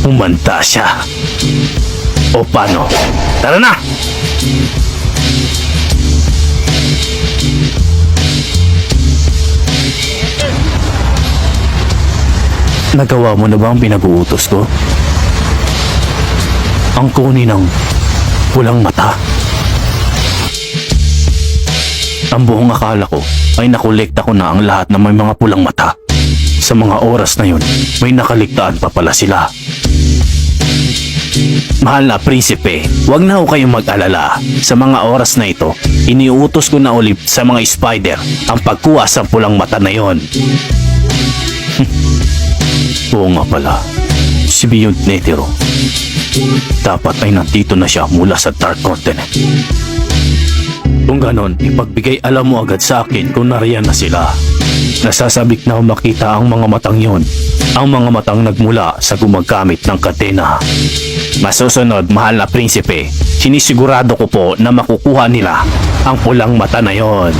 Humanda siya. O paano? Tara na! Nagawa mo na ba ang pinag-uutos ko? Ang kunin ng pulang mata. Ang buong akala ko ay nakolekta ko na ang lahat ng may mga pulang mata. Sa mga oras na yun, may nakaligtaan pa pala sila. Mahal na prinsipe, huwag na ho kayong mag-alala. Sa mga oras na ito, iniutos ko na ulit sa mga spider ang pagkuha sa pulang mata na yon. Oo nga pala, si Beyond Netero. Dapat ay nandito na siya mula sa Dark Continent. Kung ganon, ipagbigay alam mo agad sa akin kung nariyan na sila. Nasasabik na makita ang mga matang yon. Ang mga matang nagmula sa gumagamit ng kadena. Masusunod, mahal na prinsipe, sinisigurado ko po na makukuha nila ang pulang mata na yon.